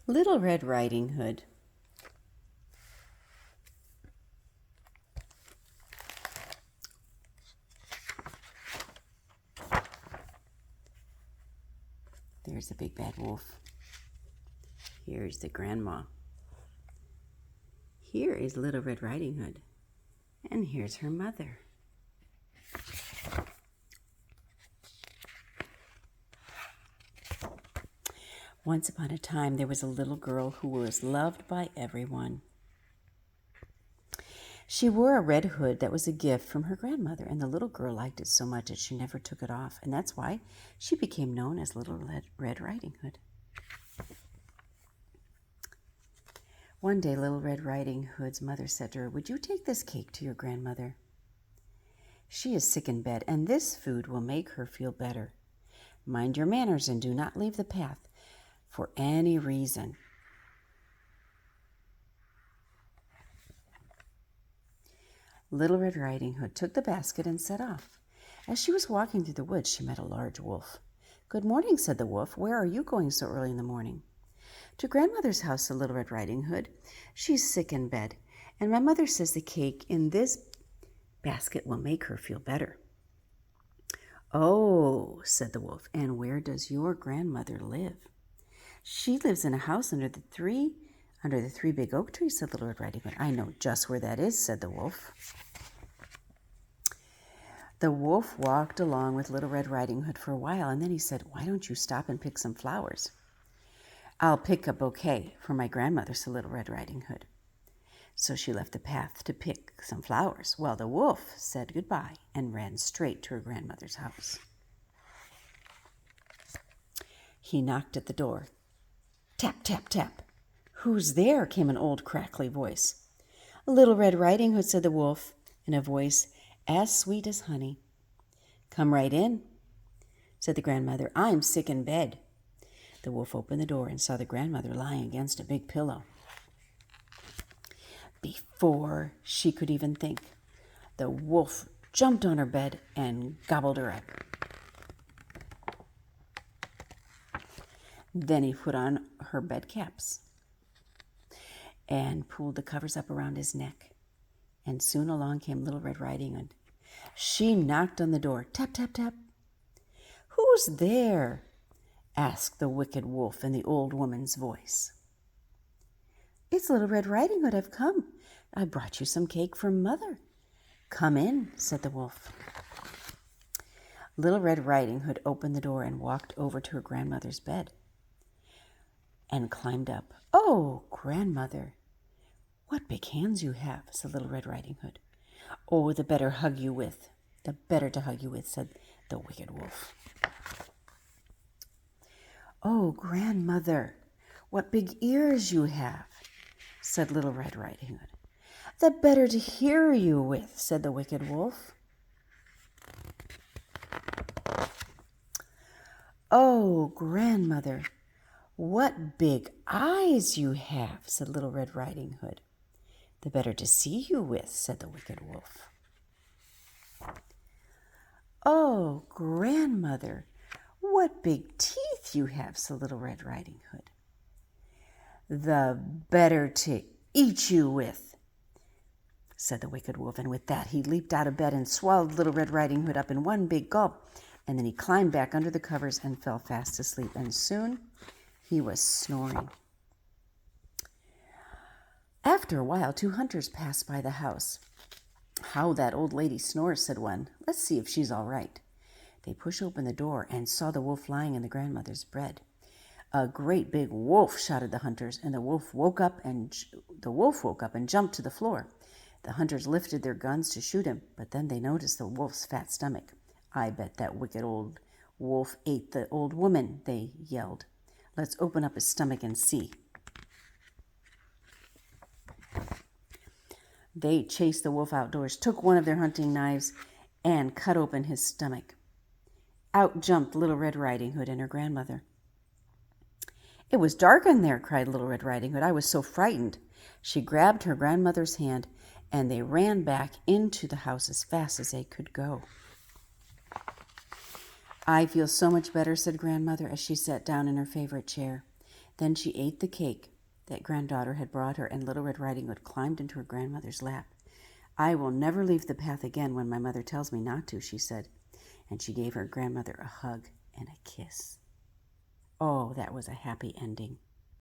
Little Red Riding Hood. There's the big bad wolf. Here's the grandma. Here is Little Red Riding Hood. And here's her mother. Once upon a time, there was a little girl who was loved by everyone. She wore a red hood that was a gift from her grandmother, and the little girl liked it so much that she never took it off, and that's why she became known as Little Red Riding Hood. One day, Little Red Riding Hood's mother said to her, "Would you take this cake to your grandmother? She is sick in bed, and this food will make her feel better. Mind your manners and do not leave the path for any reason." Little Red Riding Hood took the basket and set off. As she was walking through the woods, she met a large wolf. "Good morning," said the wolf. "Where are you going so early in the morning?" "To Grandmother's house," said Little Red Riding Hood. "She's sick in bed, and my mother says the cake in this basket will make her feel better." "Oh," said the wolf, "and where does your grandmother live?" "She lives in a house under the three big oak trees," said Little Red Riding Hood. "I know just where that is," said the wolf. The wolf walked along with Little Red Riding Hood for a while, and then he said, "Why don't you stop and pick some flowers?" "I'll pick a bouquet for my grandmother," said Little Red Riding Hood. So she left the path to pick some flowers, while the wolf said goodbye and ran straight to her grandmother's house. He knocked at the door. Tap, tap, tap. "Who's there?" came an old crackly voice. "Little Red Riding Hood," said the wolf, in a voice as sweet as honey. "Come right in," said the grandmother. "I'm sick in bed." The wolf opened the door and saw the grandmother lying against a big pillow. Before she could even think, the wolf jumped on her bed and gobbled her up. Then he put on her bed caps and pulled the covers up around his neck. And soon along came Little Red Riding Hood. She knocked on the door. Tap, tap, tap. "Who's there?" asked the wicked wolf in the old woman's voice. "It's Little Red Riding Hood. I've come. I brought you some cake from Mother." "Come in," said the wolf. Little Red Riding Hood opened the door and walked over to her grandmother's bed and climbed up. "Oh, grandmother, what big hands you have," said Little Red Riding Hood. "Oh, the better to hug you with," said the wicked wolf. "Oh, grandmother, what big ears you have," said Little Red Riding Hood. "The better to hear you with," said the wicked wolf. "Oh, grandmother, what big eyes you have," said Little Red Riding Hood. "The better to see you with," said the wicked wolf. "Oh, grandmother, what big teeth you have," said Little Red Riding Hood. "The better to eat you with," said the wicked wolf. And with that, he leaped out of bed and swallowed Little Red Riding Hood up in one big gulp. And then he climbed back under the covers and fell fast asleep. And soon he was snoring. After a while, 2 hunters passed by the house. "How that old lady snores," said one. "Let's see if she's all right." They pushed open the door and saw the wolf lying in the grandmother's bed. "A great big wolf," shouted the hunters, and the wolf woke up and jumped to the floor. The hunters lifted their guns to shoot him, but then they noticed the wolf's fat stomach. "I bet that wicked old wolf ate the old woman," they yelled. "Let's open up his stomach and see." They chased the wolf outdoors, took one of their hunting knives, and cut open his stomach. Out jumped Little Red Riding Hood and her grandmother. "It was dark in there," cried Little Red Riding Hood. "I was so frightened." She grabbed her grandmother's hand, and they ran back into the house as fast as they could go. "I feel so much better," said Grandmother as she sat down in her favorite chair. Then she ate the cake that Granddaughter had brought her, and Little Red Riding Hood climbed into her grandmother's lap. "I will never leave the path again when my mother tells me not to," she said, and she gave her grandmother a hug and a kiss. Oh, that was a happy ending.